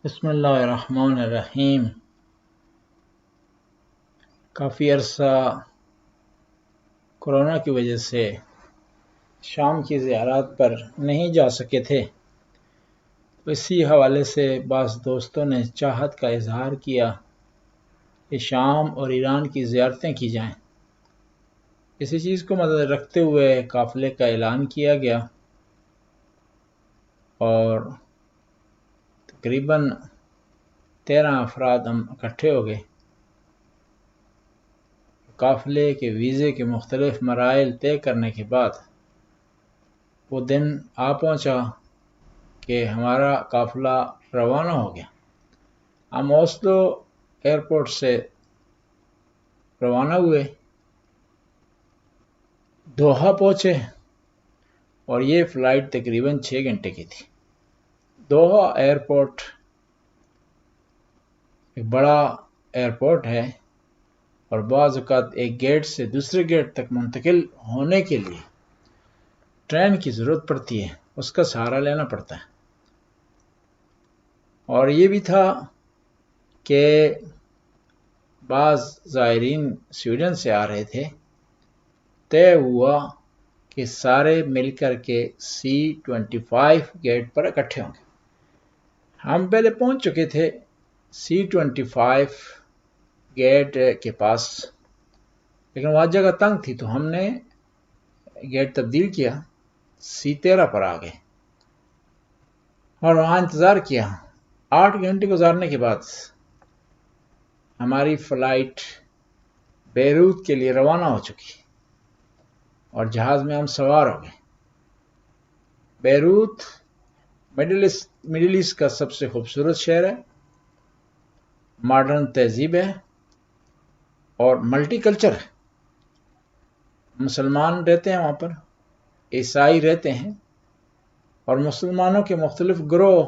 بسم اللہ الرحمن الرحیم۔ کافی عرصہ کورونا کی وجہ سے شام کی زیارات پر نہیں جا سکے تھے، اسی حوالے سے بعض دوستوں نے چاہت کا اظہار کیا کہ شام اور ایران کی زیارتیں کی جائیں۔ اسی چیز کو مد رکھتے ہوئے قافلے کا اعلان کیا گیا اور تقریباً 13 افراد ہم اکٹھے ہو گئے۔ قافلے کے ویزے کے مختلف مراحل طے کرنے کے بعد وہ دن آ پہنچا کہ ہمارا قافلہ روانہ ہو گیا۔ ہم اوسلو ایئرپورٹ سے روانہ ہوئے، دوحہ پہنچے اور یہ فلائٹ تقریباً 6 گھنٹے کی تھی۔ دوحہ ایئرپورٹ ایک بڑا ایئرپورٹ ہے اور بعض اوقات ایک گیٹ سے دوسرے گیٹ تک منتقل ہونے کے لیے ٹرین کی ضرورت پڑتی ہے، اس کا سہارا لینا پڑتا ہے۔ اور یہ بھی تھا کہ بعض زائرین سویڈن سے آ رہے تھے، طے ہوا کہ سارے مل کر کے C-25 گیٹ پر اکٹھے ہوں گے۔ ہم پہلے پہنچ چکے تھے C-25 گیٹ کے پاس، لیکن وہاں جگہ تنگ تھی تو ہم نے گیٹ تبدیل کیا، C-13 پر آ گئے اور وہاں انتظار کیا۔ 8 گھنٹے گزارنے کے بعد ہماری فلائٹ بیروت کے لیے روانہ ہو چکی اور جہاز میں ہم سوار ہو گئے۔ بیروت مڈل ایسٹ کا سب سے خوبصورت شہر ہے، ماڈرن تہذیب ہے اور ملٹی کلچر ہے۔ مسلمان رہتے ہیں وہاں پر، عیسائی رہتے ہیں اور مسلمانوں کے مختلف گروہ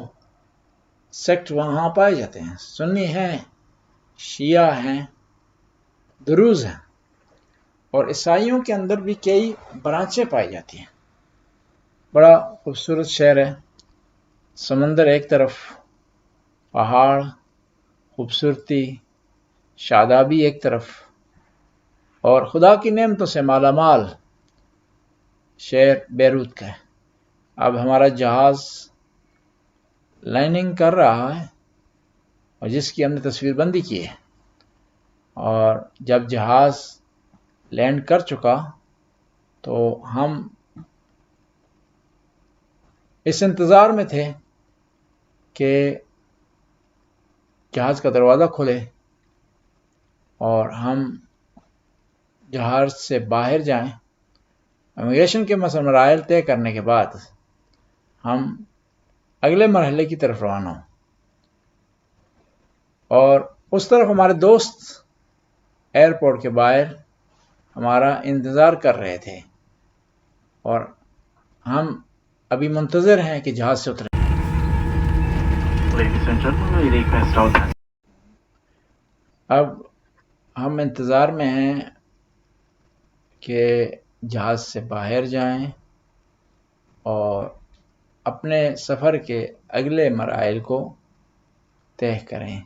سیکٹ وہاں پائے جاتے ہیں، سنی ہیں، شیعہ ہیں، دروز ہیں، اور عیسائیوں کے اندر بھی کئی برانچیں پائی جاتی ہیں۔ بڑا خوبصورت شہر ہے، سمندر ایک طرف، پہاڑ، خوبصورتی، شادابی ایک طرف، اور خدا کی نعمتوں سے مالا مال شہر بیروت کا ہے۔ اب ہمارا جہاز لینڈنگ کر رہا ہے اور جس کی ہم نے تصویر بندی کی ہے، اور جب جہاز لینڈ کر چکا تو ہم اس انتظار میں تھے کہ جہاز کا دروازہ کھلے اور ہم جہاز سے باہر جائیں۔ امیگریشن کے مراحل طے کرنے کے بعد ہم اگلے مرحلے کی طرف روانہ ہوں، اور اس طرف ہمارے دوست ایئرپورٹ کے باہر ہمارا انتظار کر رہے تھے اور ہم ابھی منتظر ہیں کہ جہاز سے اتریں۔ اب ہم انتظار میں ہیں کہ جہاز سے باہر جائیں اور اپنے سفر کے اگلے مراحل کو طے کریں۔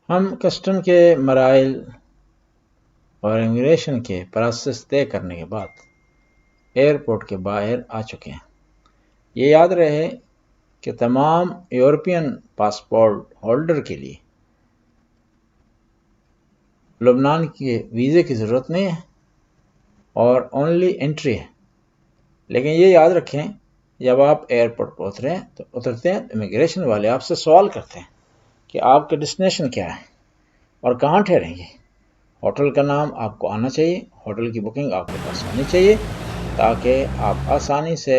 ہم کسٹم کے مراحل اور امیگریشن کے پروسیس طے کرنے کے بعد ایئرپورٹ کے باہر آ چکے ہیں۔ یہ یاد رہے کہ تمام یورپین پاسپورٹ ہولڈر کے لیے لبنان کے ویزے کی ضرورت نہیں ہے اور اونلی انٹری ہے، لیکن یہ یاد رکھیں جب آپ ایئرپورٹ پر اترتے ہیں امیگریشن والے آپ سے سوال کرتے ہیں کہ آپ کا ڈیسٹینیشن کیا ہے اور کہاں ٹھہریں گے۔ ہوٹل کا نام آپ کو آنا چاہیے، ہوٹل کی بکنگ آپ کے پاس ہونی چاہیے تاکہ آپ آسانی سے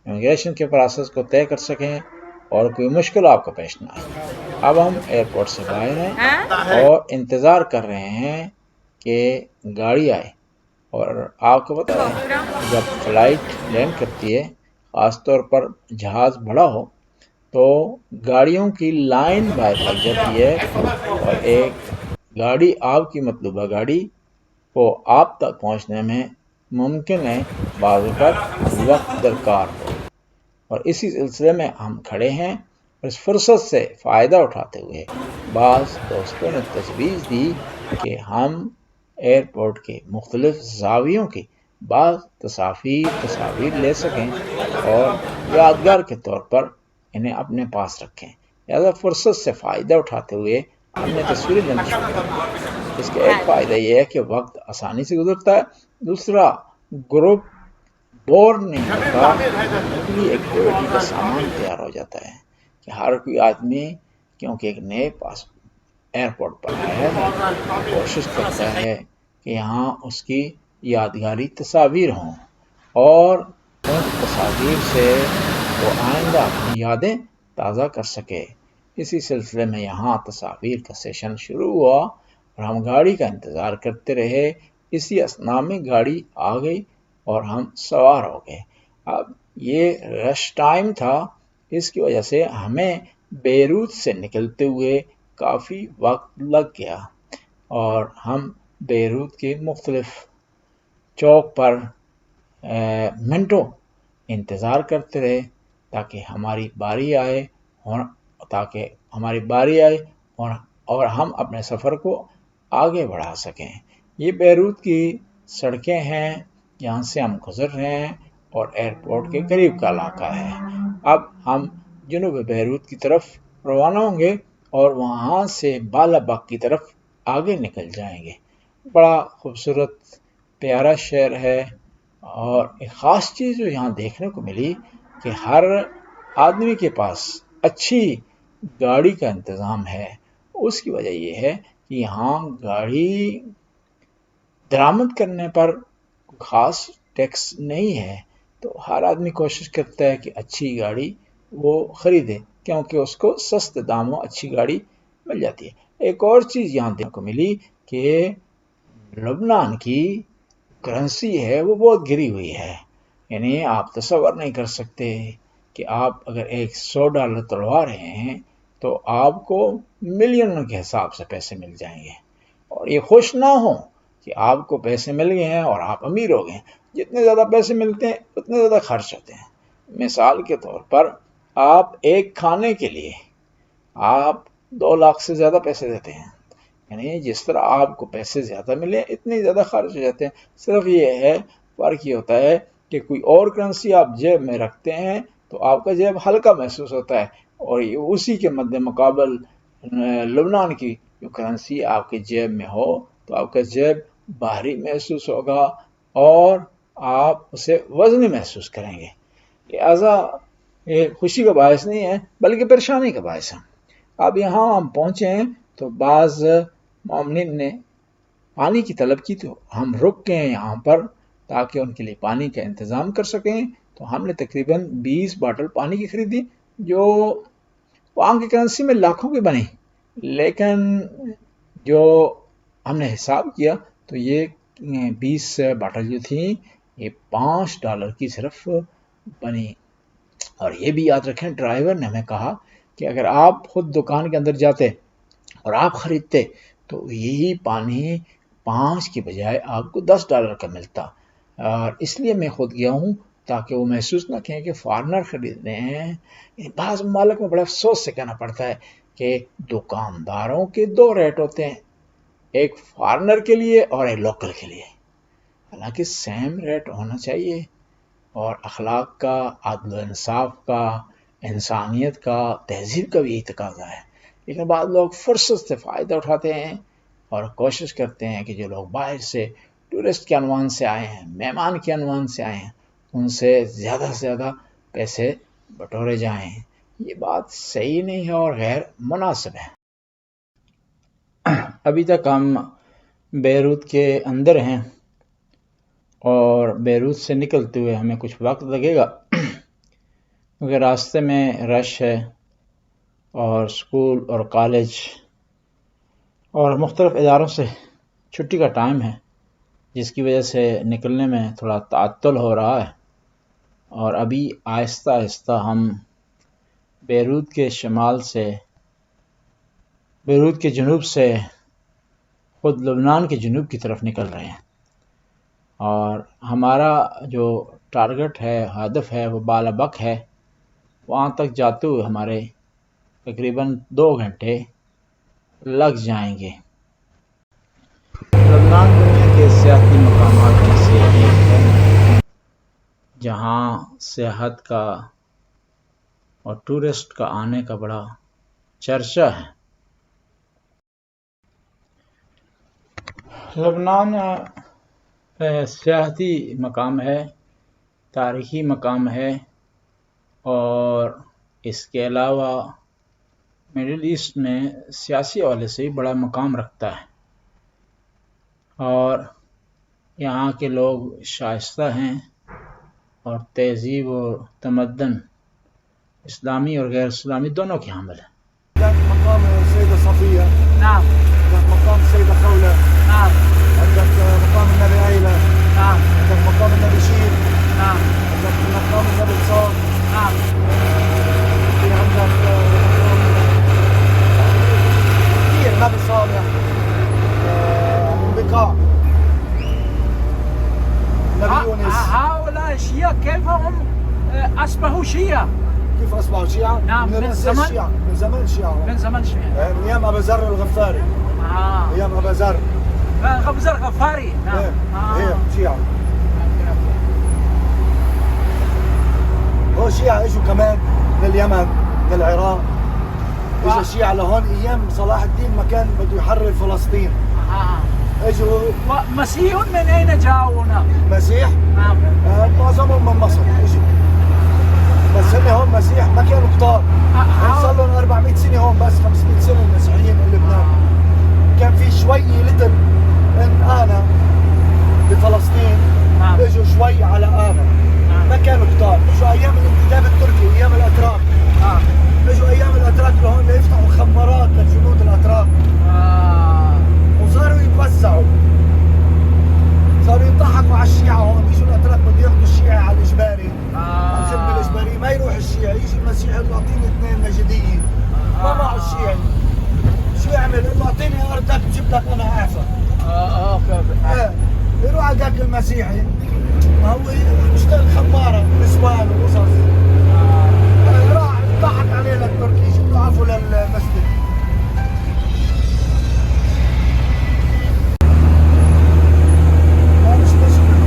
امیگریشن کے پروسیس کو طے کر سکیں اور کوئی مشکل آپ کو پیش نہ آئے۔ اب ہم ایئرپورٹ سے باہر ہیں اور انتظار کر رہے ہیں کہ گاڑی آئے، اور آپ کو پتہ ہے جب فلائٹ لینڈ کرتی ہے، خاص طور پر جہاز بڑا ہو، تو گاڑیوں کی لائن باہر لگ جاتی ہے اور ایک گاڑی آپ کی مطلوبہ گاڑی کو آپ تک پہنچنے میں ممکن ہے بعض اوقات وقت درکار ہو، اور اسی سلسلے میں ہم کھڑے ہیں اور اس فرصت سے فائدہ اٹھاتے ہوئے بعض دوستوں نے تجویز دی کہ ہم ایئرپورٹ کے مختلف زاویوں کی بعض تصاویر لے سکیں اور یادگار کے طور پر انہیں اپنے پاس رکھیں۔ لہذا فرصت سے فائدہ اٹھاتے ہوئے ہم نے تصویریں لینا شروع کر دی۔ اس کا ایک فائدہ یہ ہے کہ وقت آسانی سے گزرتا ہے، دوسرا گروپ بور نہیں ہوتا، نقلی ایکٹیویٹی کا سامان تیار ہو جاتا ہے کہ ہر کوئی آدمی کیونکہ ایک نئے پاس ایئرپورٹ پر آیا ہے کوشش کرتا ہے کہ یہاں اس کی یادگاری تصاویر ہوں اور ان تصاویر سے وہ آئندہ اپنی یادیں تازہ کر سکے۔ اسی سلسلے میں یہاں تصاویر کا سیشن شروع ہوا اور ہم گاڑی کا انتظار کرتے رہے۔ اسی اثناء میں گاڑی آ گئی اور ہم سوار ہو گئے۔ اب یہ رش ٹائم تھا، اس کی وجہ سے ہمیں بیروت سے نکلتے ہوئے کافی وقت لگ گیا اور ہم بیروت کے مختلف چوک پر منٹوں انتظار کرتے رہے تاکہ ہماری باری آئے اور ہم اپنے سفر کو آگے بڑھا سکیں۔ یہ بیروت کی سڑکیں ہیں، یہاں سے ہم گزر رہے ہیں اور ایئرپورٹ کے قریب کا علاقہ ہے۔ اب ہم جنوب بیروت کی طرف روانہ ہوں گے اور وہاں سے بالاباک کی طرف آگے نکل جائیں گے۔ بڑا خوبصورت پیارا شہر ہے، اور ایک خاص چیز جو یہاں دیکھنے کو ملی کہ ہر آدمی کے پاس اچھی گاڑی کا انتظام ہے۔ اس کی وجہ یہ ہے کہ یہاں گاڑی درآمد کرنے پر خاص ٹیکس نہیں ہے، تو ہر آدمی کوشش کرتا ہے کہ اچھی گاڑی وہ خریدے کیونکہ اس کو سستے داموں اچھی گاڑی مل جاتی ہے۔ ایک اور چیز یہاں دیکھنے کو ملی کہ لبنان کی کرنسی ہے وہ بہت گری ہوئی ہے، یعنی آپ تصور نہیں کر سکتے کہ آپ اگر $100 تلوا رہے ہیں تو آپ کو ملینوں کے حساب سے پیسے مل جائیں گے، اور یہ خوش نہ ہو کہ آپ کو پیسے مل گئے ہیں اور آپ امیر ہو گئے ہیں۔ جتنے زیادہ پیسے ملتے ہیں اتنے زیادہ خرچ ہوتے ہیں۔ مثال کے طور پر آپ ایک کھانے کے لیے آپ 2 لاکھ سے زیادہ پیسے دیتے ہیں، یعنی جس طرح آپ کو پیسے زیادہ ملے اتنے زیادہ خرچ ہو جاتے ہیں۔ صرف یہ ہے فرق یہ ہوتا ہے کہ کوئی اور کرنسی آپ جیب میں رکھتے ہیں تو آپ کا جیب ہلکا محسوس ہوتا ہے، اور اسی کے مد مقابل لبنان کی جو کرنسی آپ کے جیب میں ہو تو آپ کا جیب بھاری محسوس ہوگا اور آپ اسے وزنی محسوس کریں گے۔ لہذا یہ خوشی کا باعث نہیں ہے بلکہ پریشانی کا باعث ہے۔ اب یہاں ہم پہنچے ہیں تو بعض مومنین نے پانی کی طلب کی، تو ہم رک گئے یہاں پر تاکہ ان کے لیے پانی کا انتظام کر سکیں۔ تو ہم نے تقریباً 20 باٹل پانی کی خریدی جو وہاں کی کرنسی میں لاکھوں کی بنی، لیکن جو ہم نے حساب کیا تو یہ 20 باٹل جو تھیں یہ $5 کی صرف بنی۔ اور یہ بھی یاد رکھیں ڈرائیور نے ہمیں کہا کہ اگر آپ خود دکان کے اندر جاتے اور آپ خریدتے تو یہی پانی 5 کی بجائے آپ کو $10 کا ملتا، اور اس لیے میں خود گیا ہوں تاکہ وہ محسوس نہ کریں کہ فارنر خرید رہے ہیں۔ بعض ممالک میں بڑے افسوس سے کہنا پڑتا ہے کہ دکانداروں کے 2 ریٹ ہوتے ہیں، ایک فارنر کے لیے اور ایک لوکل کے لیے، حالانکہ سیم ریٹ ہونا چاہیے، اور اخلاق کا، عدل و انصاف کا، انسانیت کا، تہذیب کا بھی تقاضا ہے۔ لیکن بعض لوگ فرصت سے فائدہ اٹھاتے ہیں اور کوشش کرتے ہیں کہ جو لوگ باہر سے ٹورسٹ کے عنوان سے آئے ہیں، مہمان کے عنوان سے آئے ہیں، ان سے زیادہ پیسے بٹورے جائیں۔ یہ بات صحیح نہیں ہے اور غیر مناسب ہے۔ ابھی تک ہم بیروت کے اندر ہیں اور بیروت سے نکلتے ہوئے ہمیں کچھ وقت لگے گا کیونکہ راستے میں رش ہے اور اسکول اور کالج اور مختلف اداروں سے چھٹی کا ٹائم ہے، جس کی وجہ سے نکلنے میں تھوڑا تعطل ہو رہا ہے، اور ابھی آہستہ آہستہ ہم بیروت کے جنوب سے خود لبنان کے جنوب کی طرف نکل رہے ہیں، اور ہمارا جو ٹارگٹ ہے، ہدف ہے، وہ بالابک ہے۔ وہاں تک جاتے ہوئے ہمارے تقریباً 2 گھنٹے لگ جائیں گے۔ لبنان دنیا کے سیاحتی مقامات میں سے ایک ہے جہاں سیاحت کا اور ٹورسٹ کا آنے کا بڑا چرچا ہے۔ لبنان سیاحتی مقام ہے، تاریخی مقام ہے، اور اس کے علاوہ مڈل ایسٹ میں سیاسی حوالے سے بھی بڑا مقام رکھتا ہے، اور یہاں کے لوگ شائستہ ہیں اور تہذیب اور تمدن اسلامی اور غیر اسلامی دونوں کے حامل ہیں۔ عندك مقام السيدة صفية، نعم عندك مقام السيدة خولة، نعم عندك مقام النبي أيلة، نعم عندك مقام النبي شير، نعم عندك مقام النبي صاد، نعم في عندك كثير نبي صالح، البقاع، النبي يونس. هؤلاء الشيعة كيف هم أصبحوا شيعة؟ كيف أصبحوا شيعة؟ نعم، من من رأس زمن. الشيعة، من زمان شيعة، من زمن شيعة. من أيام أبا ذر الغفاري، أيام أبا ذر. غبزر غفاري. نعم. إيه شيعة. هو شيعة اجوا كمان من اليمن، من العراق، اجوا شيعة لهون ايام صلاح الدين ما كان بده يحرر فلسطين، اجوا. مسيح من أين جاءوا هنا؟ مسيح نعم. معظمهم من مصر اجوا، بس هن هون مسيح ما كانوا كتار، صار لهم 400 سنة هون، بس 500 سنة المسيحيين من لبنان. كان في شوي لتل من آنا بفلسطين، اجوا شوي على آنا، ما كانوا كتار. اجوا ايام الانتداب التركي، ايام الاتراك، اجوا ايام الاتراك لهون ليفتحوا خمارات للجنود الاتراك، وصاروا يتوزعوا، صاروا يضحكوا على الشيعة هون. يجوا الاتراك بده ياخذوا الشيعي على الاجباري، على الخدمة الاجبارية، ما يروح الشيعي، يجي المسيحي يقول له اعطيني 2 مجدية، ما معه الشيعي، شو يعمل؟ يقول له اعطيني ارضك بجيب لك انا اعفى. يروح على ذاك المسيحي، ما هو يشتغل خمارة نسوان وقصص، راح يضحك عليه للتركي، يجيب له عفو للمسجد. ما مش مشكلة.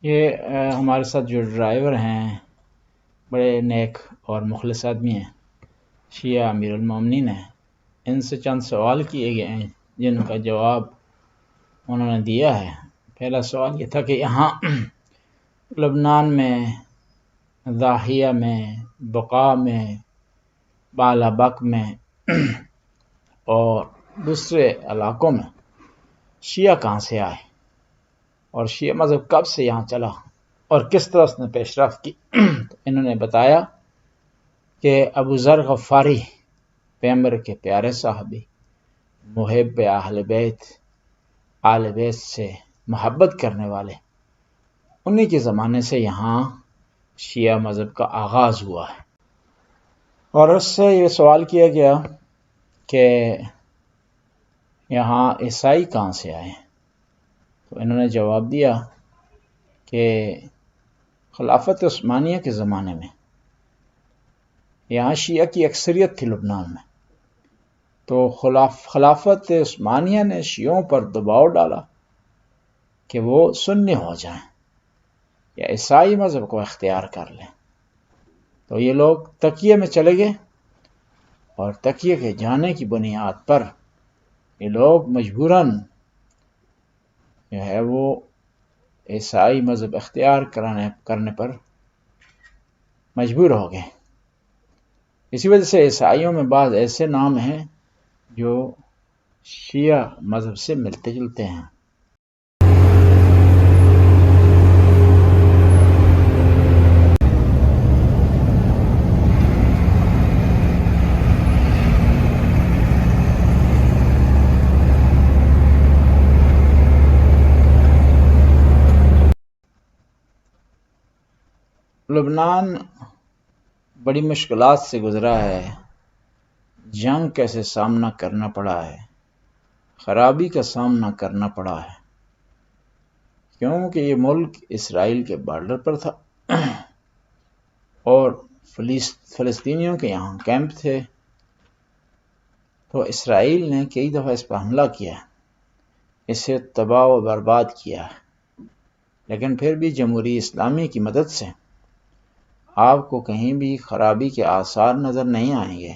یہ ہمارے ساتھ جو ڈرائیور ہیں بڑے نیک اور مخلص آدمی ہیں، شیعہ امیر المومنین ہیں۔ ان سے چند سوال کیے گئے ہیں جن کا جواب انہوں نے دیا ہے۔ پہلا سوال یہ تھا کہ یہاں لبنان میں، ضاحیہ میں، بقاع میں، بالابک میں اور دوسرے علاقوں میں شیعہ کہاں سے آئے، اور شیعہ مذہب کب سے یہاں چلا اور کس طرح اس نے پیش رفت کی۔ تو انہوں نے بتایا کہ ابو ذر غفاری پیغمبر کے پیارے صحابی، محب اہل بیت، آل بیت سے محبت کرنے والے، انہی کے زمانے سے یہاں شیعہ مذہب کا آغاز ہوا ہے۔ اور اس سے یہ سوال کیا گیا کہ یہاں عیسائی کہاں سے آئے، تو انہوں نے جواب دیا کہ خلافت عثمانیہ کے زمانے میں یہاں شیعہ کی اکثریت تھی لبنان میں، تو خلافت عثمانیہ نے شیعوں پر دباؤ ڈالا کہ وہ سنی ہو جائیں یا عیسائی مذہب کو اختیار کر لیں۔ تو یہ لوگ تقیہ میں چلے گئے، اور تقیہ کے جانے کی بنیاد پر یہ لوگ مجبوراً جو ہے وہ عیسائی مذہب اختیار کرنے پر مجبور ہو گئے۔ اسی وجہ سے عیسائیوں میں بعض ایسے نام ہیں جو شیعہ مذہب سے ملتے جلتے ہیں۔ لبنان بڑی مشکلات سے گزرا ہے، جنگ کیسے سامنا کرنا پڑا ہے، خرابی کا سامنا کرنا پڑا ہے، کیونکہ یہ ملک اسرائیل کے بارڈر پر تھا اور فلسطینیوں کے یہاں کیمپ تھے، تو اسرائیل نے کئی دفعہ اس پر حملہ کیا، اسے تباہ و برباد کیا، لیکن پھر بھی جمہوریہ اسلامی کی مدد سے آپ کو کہیں بھی خرابی کے آثار نظر نہیں آئیں گے۔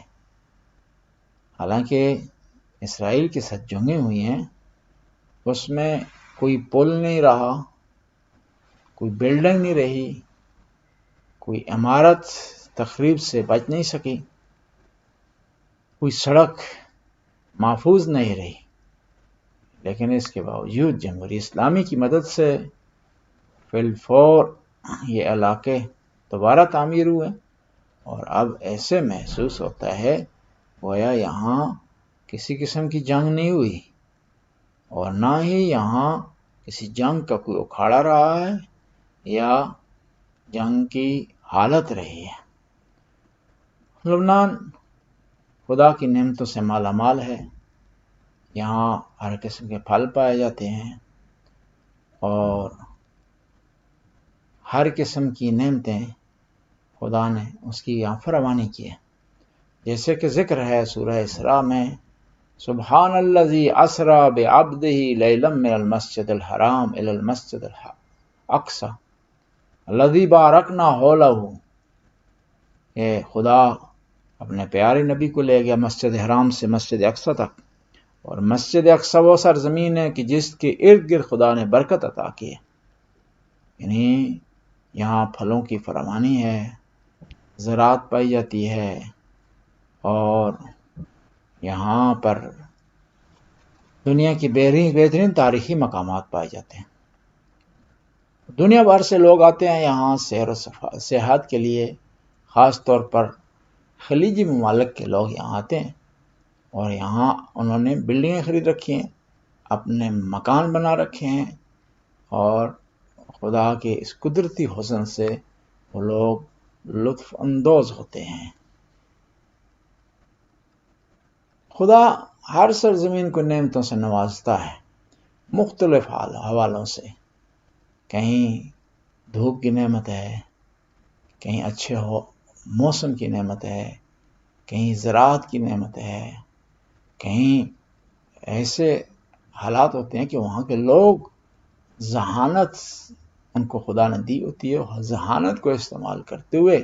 حالانکہ اسرائیل کے ساتھ جنگیں ہوئی ہیں، اس میں کوئی پل نہیں رہا، کوئی بلڈنگ نہیں رہی، کوئی عمارت تخریب سے بچ نہیں سکی، کوئی سڑک محفوظ نہیں رہی، لیکن اس کے باوجود جمہوریہ اسلامی کی مدد سے فی الفور یہ علاقے دوبارہ تعمیر ہوئے، اور اب ایسے محسوس ہوتا ہے گویا یہاں کسی قسم کی جنگ نہیں ہوئی، اور نہ ہی یہاں کسی جنگ کا کوئی اکھاڑا رہا ہے یا جنگ کی حالت رہی ہے۔ لبنان خدا کی نعمتوں سے مالا مال ہے، یہاں ہر قسم کے پھل پائے جاتے ہیں اور ہر قسم کی نعمتیں خدا نے اس کی یہاں فراوانی کی ہے، جیسے کہ ذکر ہے سورہ اسراء میں، سبحان الذی اسری بعبدہ لیلا من المسجد الحرام الی المسجد الاقصی الذی بارکنا حولہ، کہ خدا اپنے پیارے نبی کو لے گیا مسجد حرام سے مسجد اقصی تک، اور مسجد اقصی وہ سرزمین ہے کہ جس کے ارد گرد خدا نے برکت عطا کی ہے، یعنی یہاں پھلوں کی فراوانی ہے، زراعت پائی جاتی ہے، اور یہاں پر دنیا کی بہترین تاریخی مقامات پائے جاتے ہیں۔ دنیا بھر سے لوگ آتے ہیں یہاں سیر و سیاحت کے لیے، خاص طور پر خلیجی ممالک کے لوگ یہاں آتے ہیں، اور یہاں انہوں نے بلڈنگیں خرید رکھی ہیں، اپنے مکان بنا رکھے ہیں، اور خدا کے اس قدرتی حسن سے وہ لوگ لطف اندوز ہوتے ہیں۔ خدا ہر سرزمین کو نعمتوں سے نوازتا ہے، مختلف حوالوں سے، کہیں دھوپ کی نعمت ہے، کہیں اچھے موسم کی نعمت ہے، کہیں زراعت کی نعمت ہے، کہیں ایسے حالات ہوتے ہیں کہ وہاں کے لوگ ذہانت ان کو خدا نے دی ہوتی ہے، اور ذہانت کو استعمال کرتے ہوئے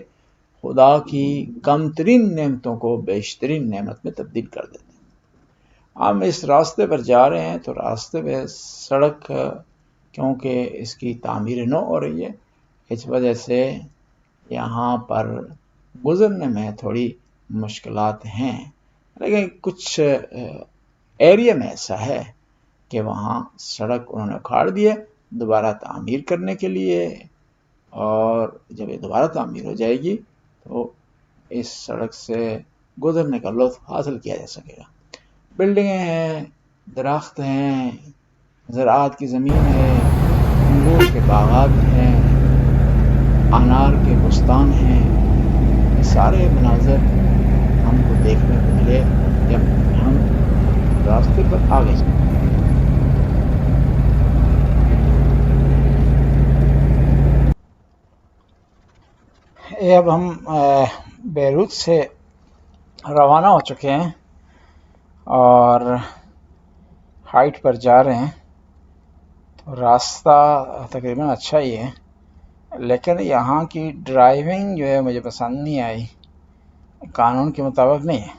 خدا کی کم ترین نعمتوں کو بیشترین نعمت میں تبدیل کر دیتے ہیں۔ ہم اس راستے پر جا رہے ہیں تو راستے پہ سڑک کیونکہ اس کی تعمیر نو ہو رہی ہے، اس وجہ سے یہاں پر گزرنے میں تھوڑی مشکلات ہیں، لیکن کچھ ایریا میں ایسا ہے کہ وہاں سڑک انہوں نے اکھاڑ دی ہے دوبارہ تعمیر کرنے کے لیے، اور جب یہ دوبارہ تعمیر ہو جائے گی تو اس سڑک سے گزرنے کا لطف حاصل کیا جا سکے گا۔ بلڈنگیں ہیں، درخت ہیں، زراعت کی زمین ہے، انگور کے باغات ہیں، انار کے بستان ہیں، یہ سارے مناظر ہم کو دیکھنے کو ملے جب ہم راستے پر آگے چلیں۔ اب ہم بیروت سے روانہ ہو چکے ہیں اور ہائٹ پر جا رہے ہیں، تو راستہ تقریباً اچھا ہی ہے، لیکن یہاں کی ڈرائیونگ جو ہے مجھے پسند نہیں آئی، قانون کے مطابق نہیں ہے۔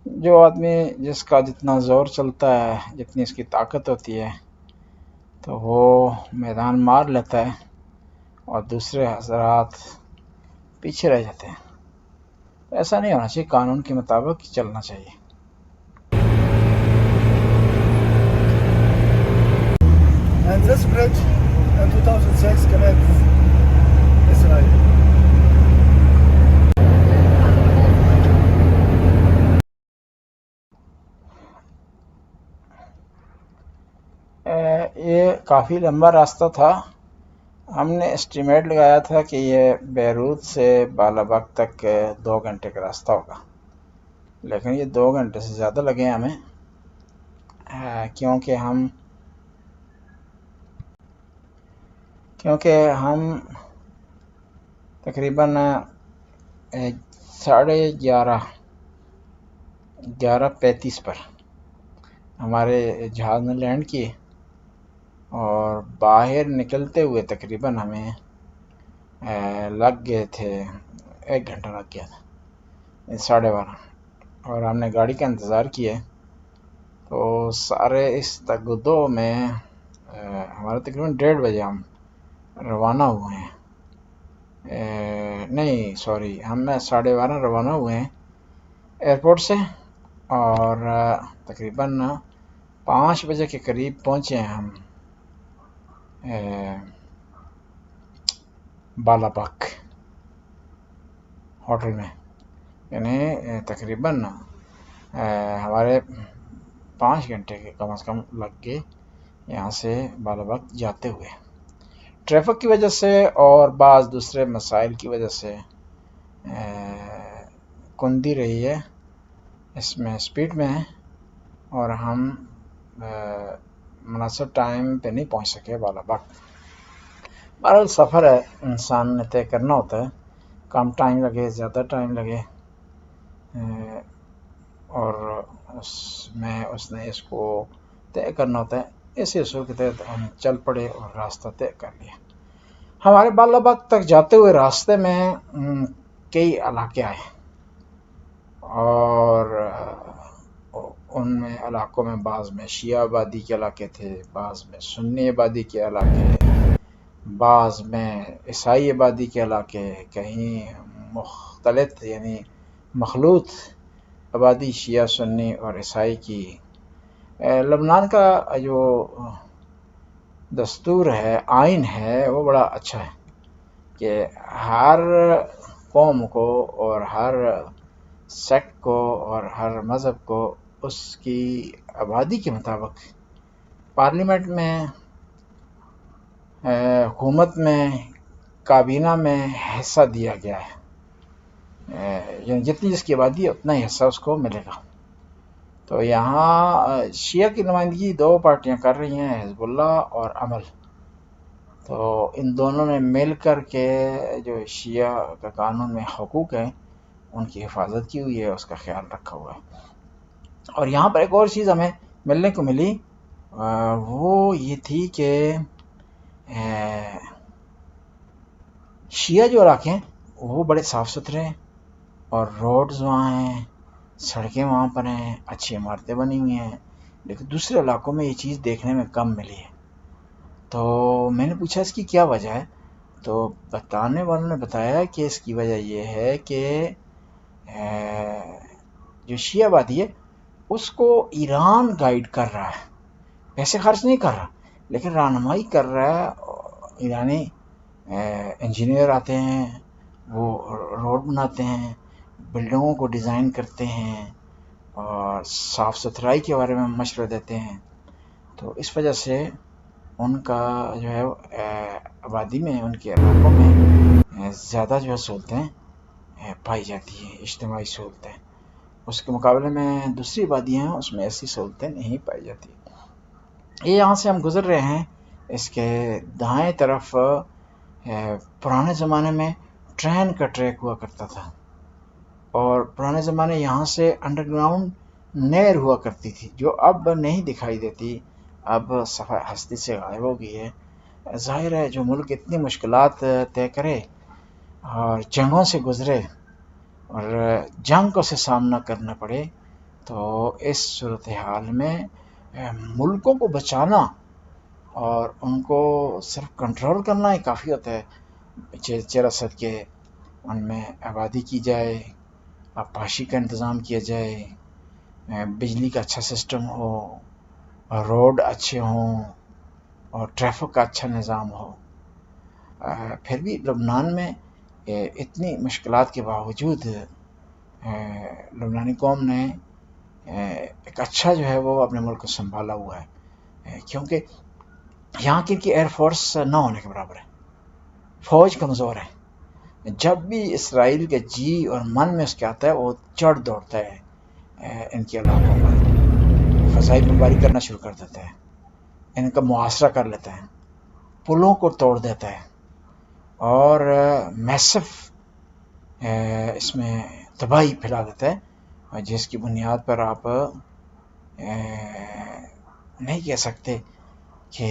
جو آدمی جس کا جتنا زور چلتا ہے، جتنی اس کی طاقت ہوتی ہے، تو وہ میدان مار لیتا ہے اور دوسرے حضرات پیچھے رہ جاتے ہیں۔ ایسا نہیں ہونا چاہیے، قانون کے مطابق چلنا چاہیے. And this bridge in 2006 connects Israel. یہ کافی لمبا راستہ تھا. ہم نے اسٹیمیٹ لگایا تھا کہ یہ بیروت سے بالاباغ تک 2 گھنٹے کا راستہ ہوگا، لیکن یہ 2 گھنٹے سے زیادہ لگے ہمیں، کیونکہ ہم تقریباً 11:35 پر ہمارے جہاز میں لینڈ کیے، اور باہر نکلتے ہوئے تقریباً ہمیں لگ گئے تھے 1 گھنٹہ لگ گیا تھا، 12:30. اور ہم نے گاڑی کا انتظار کیا، تو سارے اس تگدو میں ہمارا تقریباً 1:30 بجے ہم روانہ ہوئے ہیں. نہیں سوری، ہم 12:30 روانہ ہوئے ہیں ایئرپورٹ سے، اور تقریباً 5 بجے کے قریب پہنچے ہیں ہم بالاباغ ہوٹل میں. یعنی تقریباً ہمارے 5 گھنٹے کے کم از کم لگ گئے یہاں سے بالاباغ جاتے ہوئے. ٹریفک کی وجہ سے اور بعض دوسرے مسائل کی وجہ سے کندی رہی ہے اس میں، اسپیڈ میں ہے، اور ہم مناسب ٹائم پہ نہیں پہنچ سکے بالاباغ. بہرحال سفر ہے، انسان نے طے کرنا ہوتا ہے، کم ٹائم لگے زیادہ ٹائم لگے، اور اس نے اس کو طے کرنا ہوتا ہے. اسی اصول کے تحت ہم چل پڑے اور راستہ طے کر لیا. ہمارے بالاباغ تک جاتے ہوئے راستے میں کئی علاقے آئے، اور ان میں علاقوں میں بعض میں شیعہ آبادی کے علاقے تھے، بعض میں سنی آبادی کے علاقے، بعض میں عیسائی آبادی کے علاقے، کہیں مختلط یعنی مخلوط آبادی شیعہ سنی اور عیسائی کی. لبنان کا جو دستور ہے، آئین ہے، وہ بڑا اچھا ہے کہ ہر قوم کو اور ہر سیکٹ کو اور ہر مذہب کو اس کی آبادی کے مطابق پارلیمنٹ میں، حکومت میں، کابینہ میں حصہ دیا گیا ہے. یعنی جتنی جس کی آبادی ہے اتنا ہی حصہ اس کو ملے گا. تو یہاں شیعہ کی نمائندگی 2 پارٹیاں کر رہی ہیں، حزب اللہ اور عمل. تو ان دونوں نے مل کر کے جو شیعہ کا قانون میں حقوق ہیں ان کی حفاظت کی ہوئی ہے، اس کا خیال رکھا ہوا ہے. اور یہاں پر ایک اور چیز ہمیں ملنے کو ملی، وہ یہ تھی کہ شیعہ جو علاقے ہیں وہ بڑے صاف ستھرے ہیں، اور روڈز وہاں ہیں، سڑکیں وہاں پر ہیں، اچھی عمارتیں بنی ہوئی ہیں. لیکن دوسرے علاقوں میں یہ چیز دیکھنے میں کم ملی ہے. تو میں نے پوچھا اس کی کیا وجہ ہے، تو بتانے والوں نے بتایا کہ اس کی وجہ یہ ہے کہ جو شیعہ آبادی ہے اس کو ایران گائیڈ کر رہا ہے، پیسے خرچ نہیں کر رہا لیکن رہنمائی کر رہا ہے. ایرانی انجینئر آتے ہیں، وہ روڈ بناتے ہیں، بلڈنگوں کو ڈیزائن کرتے ہیں، اور صاف ستھرائی کے بارے میں مشورہ دیتے ہیں. تو اس وجہ سے ان کا جو ہے آبادی میں، ان کے علاقوں میں زیادہ جو ہے سہولتیں پائی جاتی ہیں، اجتماعی سہولتیں. اس کے مقابلے میں دوسری آبادیاں ہیں اس میں ایسی سہولتیں نہیں پائی جاتی. یہ یہاں سے ہم گزر رہے ہیں، اس کے دائیں طرف پرانے زمانے میں ٹرین کا ٹریک ہوا کرتا تھا، اور پرانے زمانے یہاں سے انڈر گراؤنڈ نہر ہوا کرتی تھی جو اب نہیں دکھائی دیتی، اب صفحہ ہستی سے غائب ہو گئی ہے. ظاہر ہے جو ملک اتنی مشکلات طے کرے اور جنگوں سے گزرے اور جنگ سے سامنا کرنا پڑے، تو اس صورتحال میں ملکوں کو بچانا اور ان کو صرف کنٹرول کرنا ہی کافی ہوتا ہے. چرا صد کے ان میں آبادی کی جائے آبپاشی کا انتظام کیا جائے، بجلی کا اچھا سسٹم ہو، روڈ اچھے ہوں اور ٹریفک کا اچھا نظام ہو۔ پھر بھی لبنان میں اتنی مشکلات کے باوجود لبنانی قوم نے ایک اچھا جو ہے وہ اپنے ملک کو سنبھالا ہوا ہے، کیونکہ یہاں کی ایئر فورس نہ ہونے کے برابر ہے، فوج کمزور ہے۔ جب بھی اسرائیل کے جی اور من میں اس کے آتا ہے وہ چڑھ دوڑتا ہے ان کے علاقوں پر، فضائی بمباری کرنا شروع کر دیتا ہے، ان کا محاصرہ کر لیتا ہے، پلوں کو توڑ دیتا ہے اور میسف اس میں تباہی پھیلا دیتا ہے، جس کی بنیاد پر آپ نہیں کہہ سکتے کہ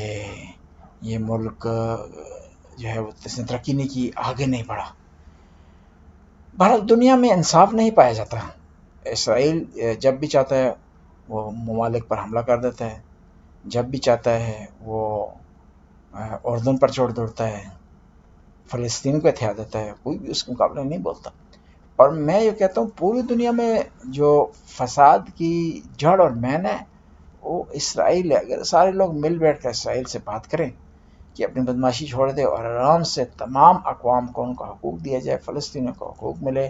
یہ ملک جو ہے وہ ترقی نہیں کی، آگے نہیں بڑھا۔ بہرحال دنیا میں انصاف نہیں پایا جاتا۔ اسرائیل جب بھی چاہتا ہے وہ ممالک پر حملہ کر دیتا ہے، جب بھی چاہتا ہے وہ اردن پر چوڑ دوڑتا ہے، فلسطین کو ہتھیار دیتا ہے، کوئی بھی اس کے مقابلے نہیں بولتا۔ اور میں یہ کہتا ہوں پوری دنیا میں جو فساد کی جڑ اور مین ہے وہ اسرائیل ہے۔ اگر سارے لوگ مل بیٹھ کر اسرائیل سے بات کریں کہ اپنی بدماشی چھوڑ دے اور آرام سے تمام اقوام کو ان کا حقوق دیا جائے، فلسطینیوں کو حقوق ملے،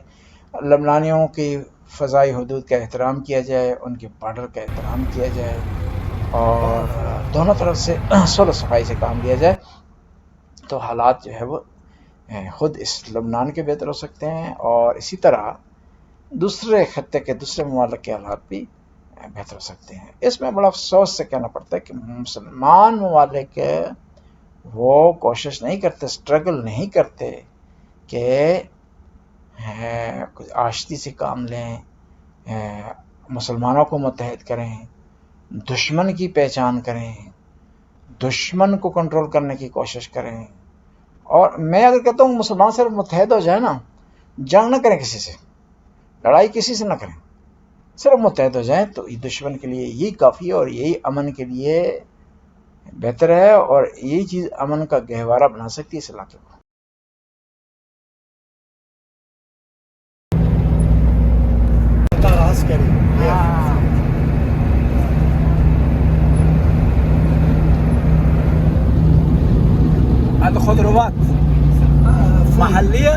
لبنانیوں کی فضائی حدود کا احترام کیا جائے، ان کے بارڈر کا احترام کیا جائے اور دونوں طرف سے صلح صفائی سے کام لیا جائے، تو حالات جو ہے وہ خود اس لبنان کے بہتر ہو سکتے ہیں، اور اسی طرح دوسرے خطے کے دوسرے ممالک کے حالات بھی بہتر ہو سکتے ہیں۔ اس میں بڑا افسوس سے کہنا پڑتا ہے کہ مسلمان ممالک وہ کوشش نہیں کرتے، سٹرگل نہیں کرتے کہ آشتی سے کام لیں، مسلمانوں کو متحد کریں، دشمن کی پہچان کریں، دشمن کو کنٹرول کرنے کی کوشش کریں۔ اور میں اگر کہتا ہوں مسلمان صرف متحد ہو جائیں نا، جنگ نہ کریں کسی سے، لڑائی کسی سے نہ کریں، صرف متحد ہو جائیں تو دشمن کے لیے یہی کافی ہے اور یہی امن کے لیے بہتر ہے، اور یہی چیز امن کا گہوارہ بنا سکتی ہے اس علاقے کو۔ عسكري هذا خضروات محلية؟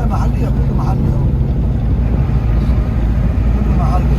محلية، كله محلي، كله محلي.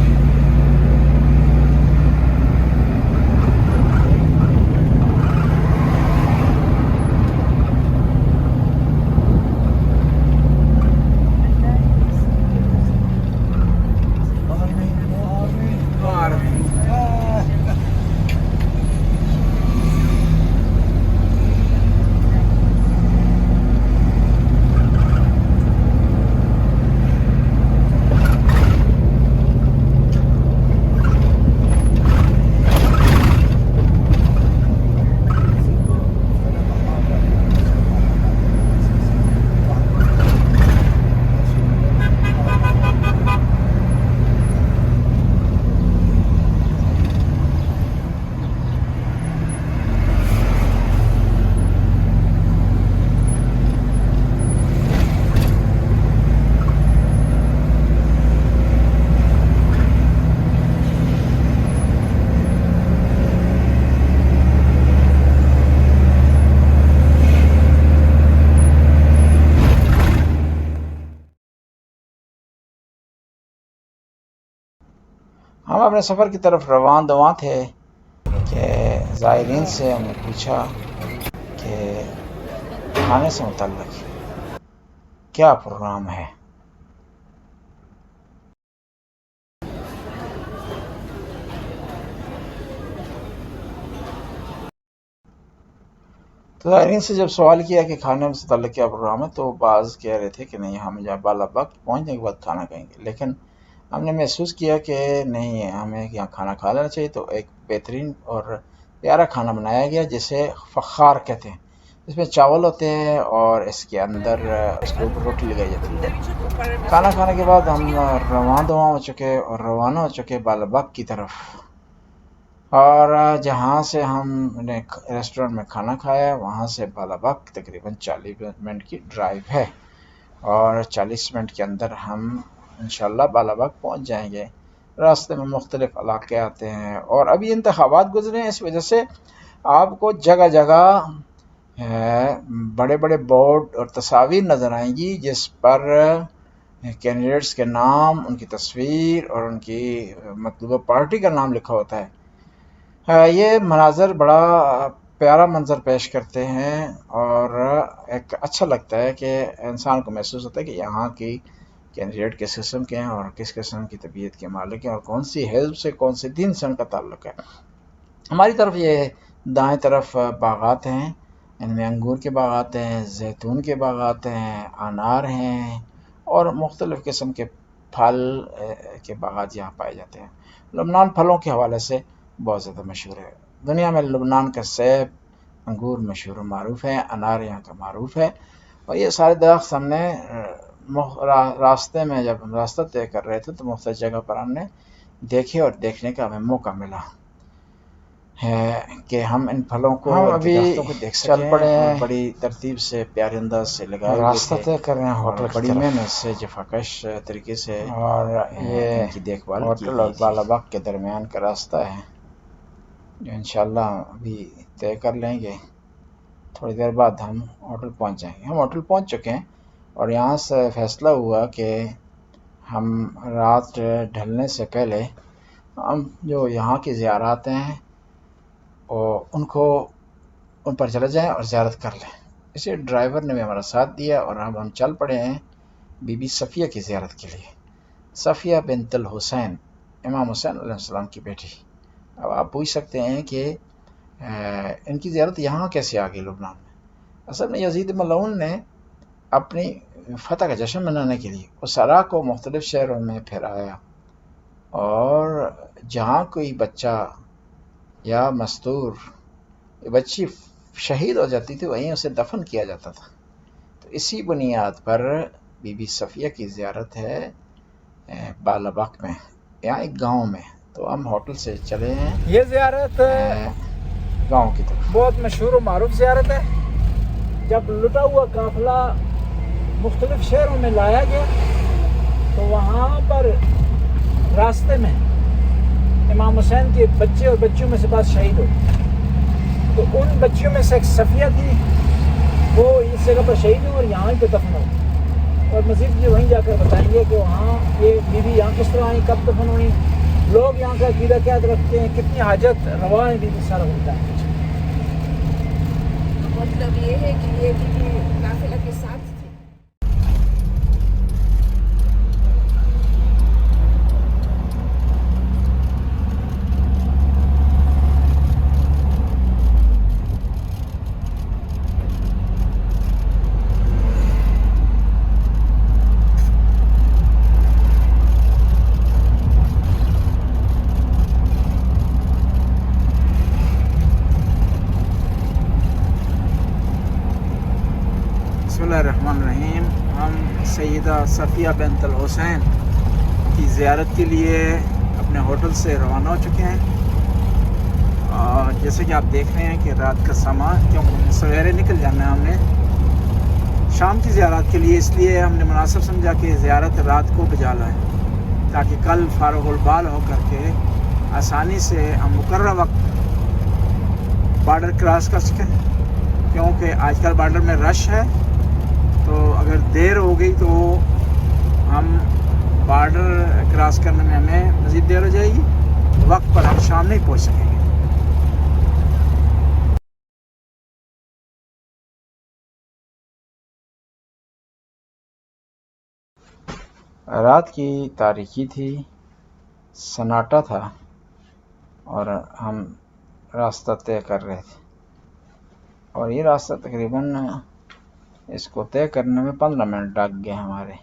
ہم اپنے سفر کی طرف رواں دواں تھے کہ زائرین سے ہم نے پوچھا کہ کھانے سے متعلق کیا پروگرام ہے۔ تو زائرین سے جب سوال کیا کہ کھانے سے متعلق کیا پروگرام ہے تو بعض کہہ رہے تھے کہ نہیں ہم جب بالا باغ پہنچنے کے بعد کھانا کھائیں گے، لیکن ہم نے محسوس کیا کہ نہیں، ہمیں یہاں کھانا کھا لینا چاہیے۔ تو ایک بہترین اور پیارا کھانا بنایا گیا جسے فخار کہتے ہیں، اس میں چاول ہوتے ہیں اور اس کے اندر اس کے اوپر روٹی لگائی جاتی ہے۔ کھانا کھانے کے بعد ہم رواں دواں ہو چکے اور روانہ ہو چکے بالا باغ کی طرف، اور جہاں سے ہم نے ریسٹورنٹ میں کھانا کھایا وہاں سے بالا باغ تقریباً 40 منٹ کی ڈرائیو ہے، اور 40 منٹ کے اندر ہم انشاءاللہ بالا باغ پہنچ جائیں گے۔ راستے میں مختلف علاقے آتے ہیں، اور ابھی انتخابات گزرے ہیں، اس وجہ سے آپ کو جگہ جگہ بڑے بڑے بورڈ اور تصاویر نظر آئیں گی جس پر کینڈیڈیٹس کے نام، ان کی تصویر اور ان کی مطلوبہ پارٹی کا نام لکھا ہوتا ہے۔ یہ مناظر بڑا پیارا منظر پیش کرتے ہیں، اور ایک اچھا لگتا ہے کہ انسان کو محسوس ہوتا ہے کہ یہاں کی کینڈیڈیٹ کس قسم کے ہیں اور کس قسم کی طبیعت کے مالک ہیں، اور کون سی حزب سے، کون سے دین سے ان کا تعلق ہے۔ ہماری طرف یہ دائیں طرف باغات ہیں، ان میں انگور کے باغات ہیں، زیتون کے باغات ہیں، انار ہیں، اور مختلف قسم کے پھل کے باغات یہاں پائے جاتے ہیں۔ لبنان پھلوں کے حوالے سے بہت زیادہ مشہور ہے۔ دنیا میں لبنان کا سیب، انگور مشہور و معروف ہے، انار یہاں کا معروف ہے، اور یہ سارے درخت ہم نے راستے میں جب ہم راستہ طے کر رہے تھے تو مختلف جگہ پر ہم نے دیکھے، اور دیکھنے کا ہمیں موقع ملا ہے کہ ہم ان پھلوں کو، ابھی درختوں کو دیکھ چل پڑے ہیں، بڑی ترتیب سے پیارے انداز سے لگائے ہوئے راستہ طے کر رہے ہیں ہوٹل، بڑی محنت سے جفاکش طریقے سے، اور یہ ان کی دیکھ بھال ہوٹل اور بالا باغ کے درمیان کا راستہ ہے جو انشاءاللہ ابھی طے کر لیں گے۔ تھوڑی دیر بعد ہم ہوٹل پہنچ جائیں گے۔ ہم ہوٹل پہنچ چکے ہیں، اور یہاں سے فیصلہ ہوا کہ ہم رات ڈھلنے سے پہلے ہم جو یہاں کی زیارات ہیں ان پر چلے جائیں اور زیارت کر لیں۔ اسے ڈرائیور نے بھی ہمارا ساتھ دیا، اور اب ہم چل پڑے ہیں بی بی صفیہ کی زیارت کے لیے۔ صفیہ بنت الحسین، امام حسین علیہ السلام کی بیٹی۔ اب آپ پوچھ سکتے ہیں کہ ان کی زیارت یہاں کیسے آ گئی لبنان میں؟ اصل میں یزید ملعون نے اپنی فتح کا جشن منانے کے لیے اسرا کو مختلف شہروں میں پھیرایا، اور جہاں کوئی بچہ یا مستور بچی شہید ہو جاتی تھی وہیں اسے دفن کیا جاتا تھا۔ تو اسی بنیاد پر بی بی صفیہ کی زیارت ہے بالا باغ میں، یہاں ایک گاؤں میں۔ تو ہم ہوٹل سے چلے ہیں یہ زیارت گاؤں کی طرف۔ بہت مشہور و معروف زیارت ہے۔ جب لٹا ہوا قافلہ مختلف شہروں میں لایا گیا تو وہاں پر راستے میں امام حسین کے بچے اور بچیوں میں سے بعض شہید ہوئے، تو ان بچیوں میں سے ایک صفیہ تھی، وہ اس جگہ پر شہید ہوئی اور یہاں پہ دفن ہوئی۔ اور مزید یہ وہیں جا کر بتائیں گے کہ وہاں یہ بیوی یہاں کس طرح آئی، کب دفن ہوئی، لوگ یہاں کا عقیدہ کیا رکھتے ہیں، کتنی حاجت روا ہے، بیوی سارا ہوتا ہے۔ مطلب یہ ہے کہ یہ بیوی قافلہ کے ساتھ تھی۔ بسم اللہ الرحمن الرحیم۔ ہم سیدہ صفیہ بنت الحسین کی زیارت کے لیے اپنے ہوٹل سے روانہ ہو چکے ہیں، اور جیسے کہ آپ دیکھ رہے ہیں کہ رات کا سما، کیونکہ سویرے نکل جانا ہے ہم نے شام کی زیارت کے لیے، اس لیے ہم نے مناسب سمجھا کہ زیارت رات کو بجا لائیں تاکہ کل فارغ البال ہو کر کے آسانی سے ہم مقررہ وقت بارڈر کراس کر سکیں، کیونکہ آج کل بارڈر میں رش ہے، تو اگر دیر ہو گئی تو ہم بارڈر کراس کرنے میں ہمیں مزید دیر ہو جائے گی، وقت پر ہم شام نہیں پہنچ سکیں گے۔ رات کی تاریکی تھی، سناٹا تھا، اور ہم راستہ طے کر رہے تھے، اور یہ راستہ تقریباً اس کو طے کرنے میں 15 منٹ لگ گئے ہمارے۔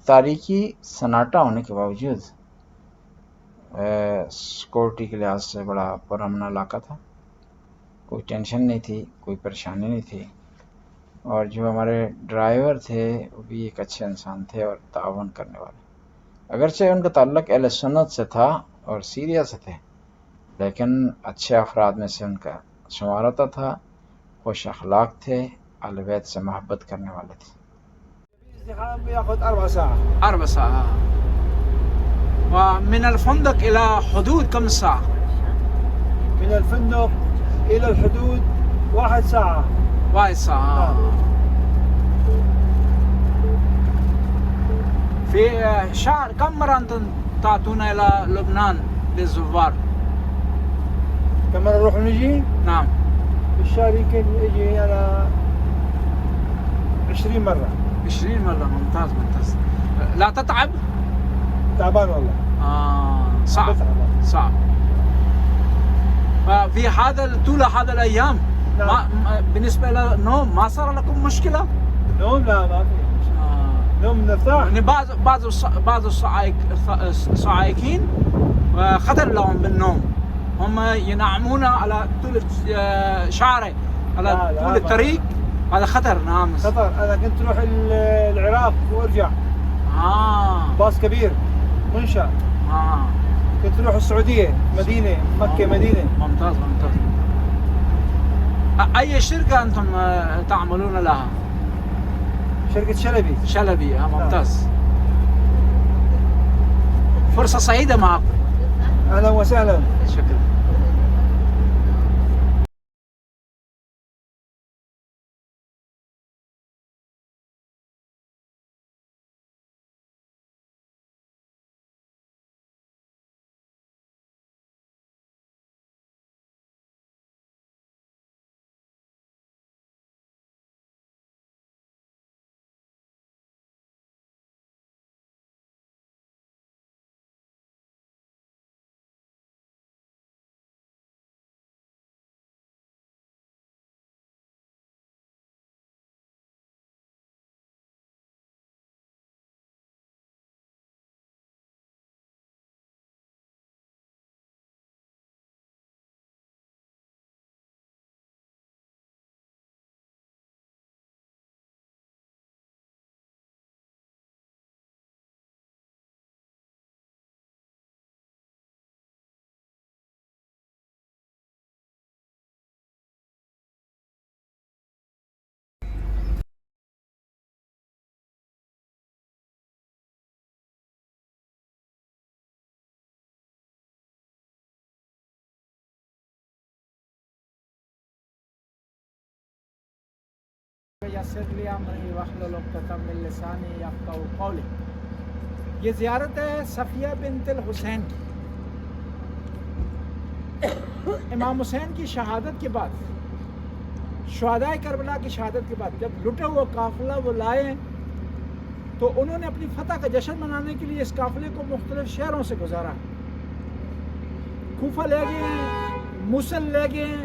تاریکی سناٹا ہونے کے باوجود سیکورٹی کے لحاظ سے بڑا پرامن علاقہ تھا، کوئی ٹینشن نہیں تھی، کوئی پریشانی نہیں تھی، اور جو ہمارے ڈرائیور تھے وہ بھی ایک اچھے انسان تھے اور تعاون کرنے والے، اگرچہ ان کا تعلق اہل سنت سے تھا اور سیریا سے تھے، لیکن اچھے افراد میں سے ان کا شمار ہوتا تھا، خوش اخلاق تھے، اہل بیت سے محبت کرنے والے تھے۔ الزحام ياخذ 4 ساعات. 4 ساعات. ومن الفندق إلى حدود كم ساعة؟ من الفندق إلى الحدود 1 ساعة. 1 ساعة. في شهر كم مرة أنتم تعطون إلى لبنان للزوار؟ كم مرة نروح ونجي؟ نعم. في الشهر يمكن يجي على 20 مرة. 20 مرة. ممتاز ممتاز. لا تتعب؟ تعبان والله. صعب. صعب. في هذا طول هذا الأيام نعم. بالنسبة للنوم ما صار لكم مشكلة؟ نوم لا ما في. نوم نرتاح. يعني بعض الصعايكين خطر لهم بالنوم، هم ينعمون على طول شعره على طول الطريق، هذا خطر. نعم خطر. انا كنت اروح العراق وارجع. باص كبير منشأ. كنت اروح السعودية مدينة مكة مدينة. ممتاز ممتاز. أي شركة أنتم تعملون لها؟ شركة شلبي. شلبي. ممتاز. فرصة سعيدة معكم. أهلا وسهلا. شكرا. یسر لی امری واحلل عقدۃ من لسانی یفقهوا قولی. یہ زیارت ہے صفیہ بنت الحسین کی. امام حسین کی شہادت کے بعد، شہدائے کربلا کی شہادت کے بعد جب لٹا ہوا قافلہ وہ لائے تو انہوں نے اپنی فتح کا جشن منانے کے لیے اس قافلے کو مختلف شہروں سے گزارا. کوفہ لے گئے، موصل لے گئے،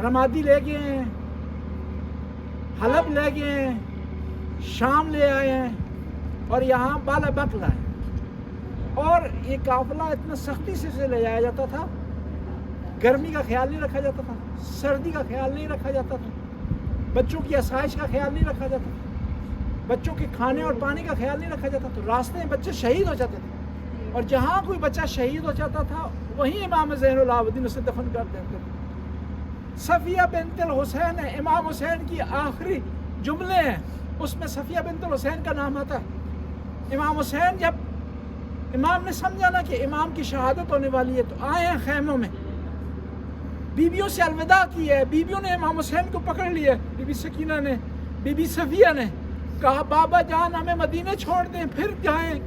رمادی لے گئے، حلب لے گئے، شام لے آئے ہیں اور یہاں بالا بک لائے. اور یہ قافلہ اتنا سختی سے لے جایا جاتا تھا، گرمی کا خیال نہیں رکھا جاتا تھا، سردی کا خیال نہیں رکھا جاتا تھا، بچوں کی آسائش کا خیال نہیں رکھا جاتا تھا، بچوں کے کھانے اور پانی کا خیال نہیں رکھا جاتا. تو راستے میں بچے شہید ہو جاتے تھے اور جہاں کوئی بچہ شہید ہو جاتا تھا وہیں امام زین العابدین اسے دفن کر دیتے تھے. صفیہ بنت الحسین ہے، امام حسین کی آخری جملے ہیں، اس میں صفیہ بنت الحسین کا نام آتا ہے. امام حسین جب امام نے سمجھا نا کہ امام کی شہادت ہونے والی ہے تو آئے ہیں خیموں میں، بیویوں سے الوداع کی ہے. بیویوں نے امام حسین کو پکڑ لیا، بی بی سکینہ نے، بی بی صفیہ نے کہا بابا جان ہمیں مدینے چھوڑ دیں پھر جائیں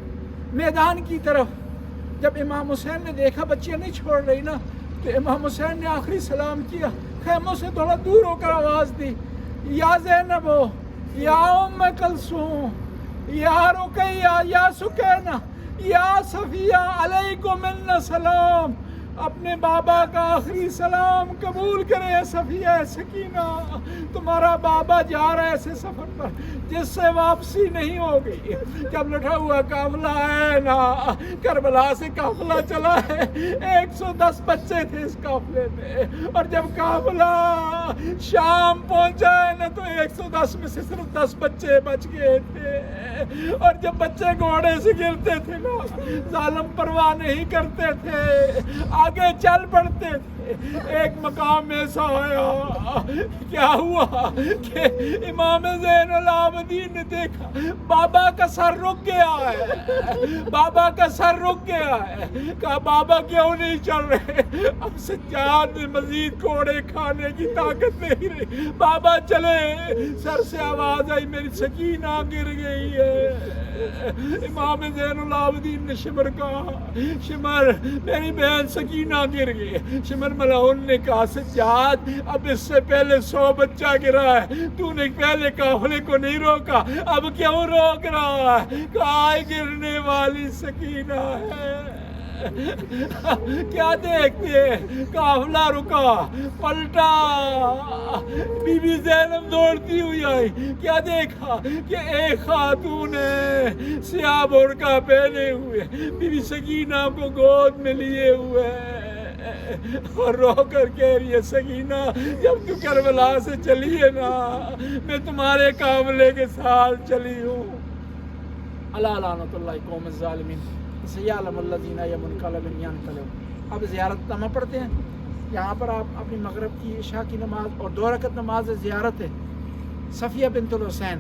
میدان کی طرف. جب امام حسین نے دیکھا بچیاں نہیں چھوڑ رہی نا تو امام حسین نے آخری سلام کیا، خیموں سے تھوڑا دور ہو کر آواز دی، یا زینب یا ام کلثوم یا رقیہ یا سکینہ یا صفیہ علیکم منا السلام. اپنے بابا کا آخری سلام قبول کرے صفیہ سکینہ، تمہارا بابا جا رہا ہے ایسے سفر پر جس سے واپسی نہیں ہوگی. جب لٹا ہوا قافلہ ہے نا، کربلا سے قافلہ چلا ہے، 110 بچے تھے اس قافلے میں، اور جب قافلہ شام پہنچا ہے نا تو 110 میں سے صرف 10 بچے بچ گئے تھے. اور جب بچے گھوڑے سے گرتے تھے نا ظالم پرواہ نہیں کرتے تھے، آگے چل پڑتے تھے. ایک مقام ایسا آیا، کیا ہوا کہ امام زین العابدین نے دیکھا بابا کا سر رک گیا ہے، بابا کا سر رک گیا ہے۔ کہا بابا کیوں نہیں چل رہے؟ اب سجاد میں مزید کوڑے کھانے کی طاقت نہیں رہی، بابا چلے۔ سر سے آواز آئی میری سکینہ گر گئی ہے۔ امام زین العابدین نے شمر کہا شمر میری بہن سکینہ گر گئی۔ شمر ملعون نے کہا سجاد اب اس سے پہلے 100 بچہ گرا ہے، تو نے پہلے قافلے کو نہیں روکا، اب کیوں روک رہا ہے؟ کہا گرنے والی سکینہ ہے۔ کیا دیکھتے ہیں؟ قافلہ رکا، پلٹا، بی بی زینب دوڑتی ہوئی آئی، کیا دیکھا کہ ایک خاتون ہے سیاہ برقع پہنے ہوئے، بی بی سکینہ کو گود میں لیے ہوئے اور رو کر کہہ رہی ہے سکینہ جب تو کربلا سے چلی ہے نا میں تمہارے قافلے کے ساتھ چلی ہوں۔ اللہ لعنت اللہ قوم الظالمین سیعلم الذین ینقلبون ینقلبون۔ اب زیارت نامہ پڑھتے ہیں۔ یہاں پر آپ اپنی مغرب کی عشاء کی نماز اور 2 رکعت نماز زیارت ہے صفیہ بنت الحسین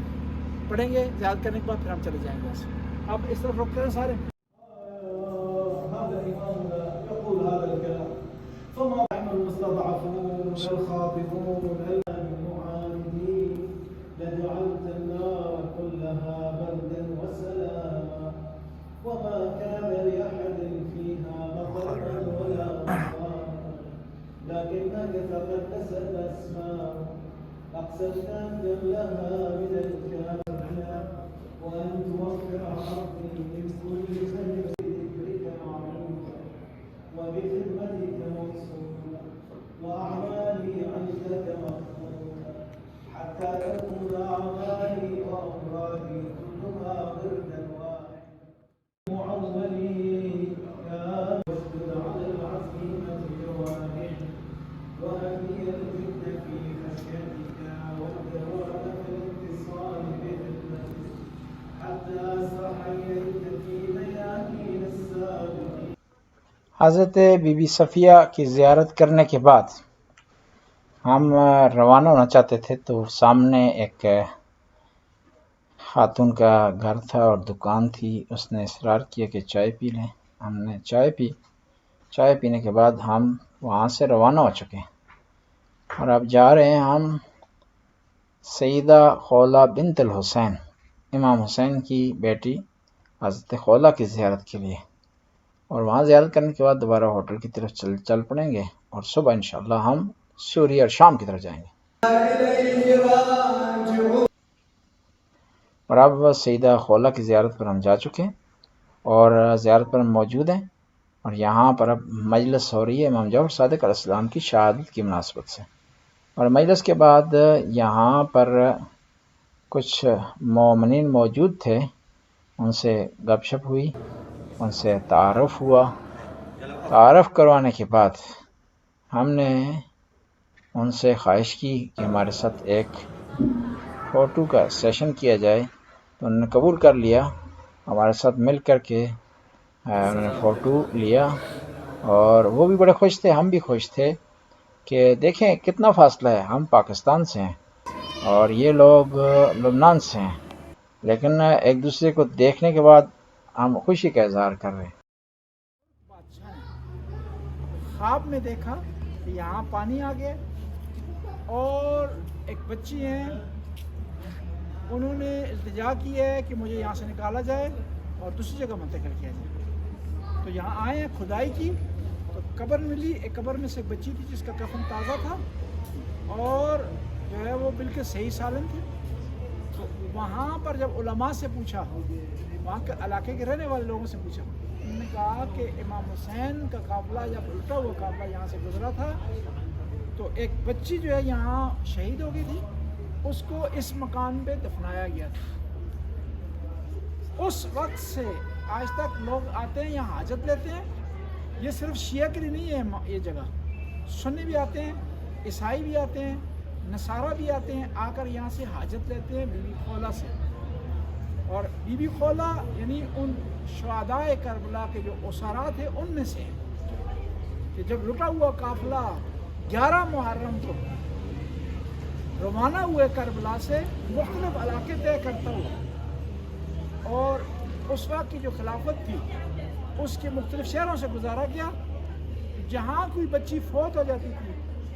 پڑھیں گے، زیارت کرنے کے بعد پھر ہم چلے جائیں گے۔ آپ اس طرف رکتے ہیں سارے۔ يقول هذا الكلام فما نحن المستضعفون الخاطبون المعاندين لجعلت النار كلها بردا وسلاما وما كان لأحد فيها مطرا ولا غبارا لكنك تقدست الأسماء أقسمت لها من الكافرين وأن توفر عرضي من كل خير وبخدمتك موصولا وأعمالي عندك مقبولا حتى تكون أعمالي وأمرادي كلها وردا واحدا معولي يا واشدد على العزيمة جوارح وهدي الجد في خشيتك والدوام في الاتصال بخدمتك حتى أسرح إليك في ميادين السابقين۔ حضرت بی بی صفیہ کی زیارت کرنے کے بعد ہم روانہ ہونا چاہتے تھے تو سامنے ایک خاتون کا گھر تھا اور دکان تھی، اس نے اصرار کیا کہ چائے پی لیں۔ ہم نے چائے پی، چائے پینے کے بعد ہم وہاں سے روانہ ہو چکے ہیں اور اب جا رہے ہیں ہم سیدہ خولہ بنت الحسین، امام حسین کی بیٹی حضرت خولہ کی زیارت کے لیے، اور وہاں زیارت کرنے کے بعد دوبارہ ہوٹل کی طرف چل پڑیں گے اور صبح انشاءاللہ ہم سوریہ اور شام کی طرف جائیں گے۔ اور اب سیدہ خولہ کی زیارت پر ہم جا چکے ہیں اور زیارت پر ہم موجود ہیں، اور یہاں پر اب مجلس ہو رہی ہے امام جعفر صادق علیہ السلام کی شہادت کی مناسبت سے، اور مجلس کے بعد یہاں پر کچھ مومنین موجود تھے، ان سے گپ شپ ہوئی، ان سے تعارف ہوا۔ تعارف کروانے کے بعد ہم نے ان سے خواہش کی کہ ہمارے ساتھ ایک فوٹو کا سیشن کیا جائے، تو انہوں نے قبول کر لیا، ہمارے ساتھ مل کر کے انہوں نے فوٹو لیا، اور وہ بھی بڑے خوش تھے، ہم بھی خوش تھے کہ دیکھیں کتنا فاصلہ ہے، ہم پاکستان سے ہیں اور یہ لوگ لبنان سے ہیں، لیکن ایک دوسرے کو دیکھنے کے بعد ہم خوشی کا اظہار کر رہے ہیں۔ خواب میں دیکھا کہ یہاں پانی آ گیا اور ایک بچی ہیں، انہوں نے التجا کی ہے کہ مجھے یہاں سے نکالا جائے اور دوسری جگہ منتقل کیا جائے، تو یہاں آئے ہیں، کھدائی کی تو قبر ملی، ایک قبر میں سے ایک بچی تھی جس کا کفن تازہ تھا اور جو ہے وہ بالکل صحیح سالم تھی۔ تو وہاں پر جب علماء سے پوچھا، وہاں کے علاقے کے رہنے والے لوگوں سے پوچھا، انہوں نے کہا کہ امام حسین کا قافلہ یا الٹا ہوا قافلہ یہاں سے گزرا تھا، تو ایک بچی جو ہے یہاں شہید ہو گئی تھی، اس کو اس مکان پہ دفنایا گیا تھا۔ اس وقت سے آج تک لوگ آتے ہیں یہاں حاجت لیتے ہیں۔ یہ صرف شیعہ کے لیے نہیں ہے یہ جگہ، سنی بھی آتے ہیں، عیسائی بھی آتے ہیں، نصارہ بھی آتے ہیں، آ کر یہاں سے حاجت لیتے ہیں بی بی خولہ سے۔ اور بی بی خولہ یعنی ان شہدائے کربلا کے جو اسرا تھے ان میں سے ہیں۔ کہ جب لٹا ہوا قافلہ 11 محرم کو روانہ ہوئے کربلا سے مختلف علاقے طے کرتا ہوا، اور اس وقت کی جو خلافت تھی اس کے مختلف شہروں سے گزارا گیا، جہاں کوئی بچی فوت ہو جاتی تھی،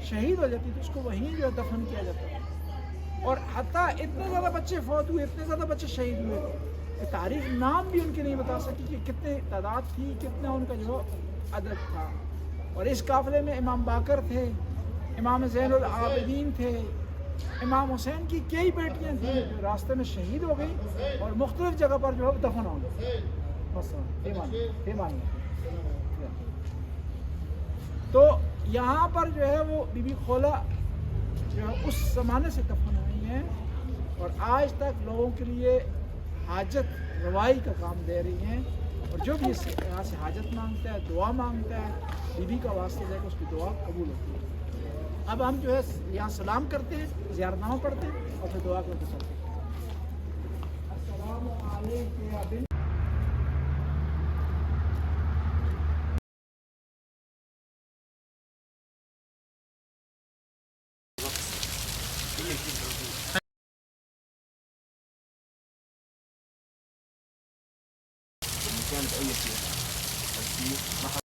شہید ہو جاتی تھی، اس کو وہیں جو ہے دفن کیا جاتا تھا۔ اور حتیٰ اتنے زیادہ بچے فوت ہوئے، اتنے زیادہ بچے شہید ہوئے کہ تاریخ نام بھی ان کے نہیں بتا سکی کہ کتنے تعداد تھی، کتنا ان کا جو عدد تھا۔ اور اس قافلے میں امام باقر تھے، امام زین العابدین تھے، امام حسین کی کئی بیٹیاں تھیں جو راستے میں شہید ہو گئی اور مختلف جگہ پر جو ہے دفن ہو گئی۔ تو یہاں پر جو ہے وہ بی بی خولہ جو ہے اس زمانے سے دفن ہوئی ہیں، اور آج تک لوگوں کے لیے حاجت روائی کا کام دے رہی ہیں، اور جو بھی یہاں سے حاجت مانگتا ہے، دعا مانگتا ہے، بی بی کا واسطہ دے کر اس کی دعا قبول ہوتی ہے۔ اب ہم جو ہے یہاں سلام کرتے ہیں، زیارتنامہ پڑھتے ہیں اور پھر دعا کر کے چلتے ہیں۔ السلام علیکم یا بنت كانت أي شيء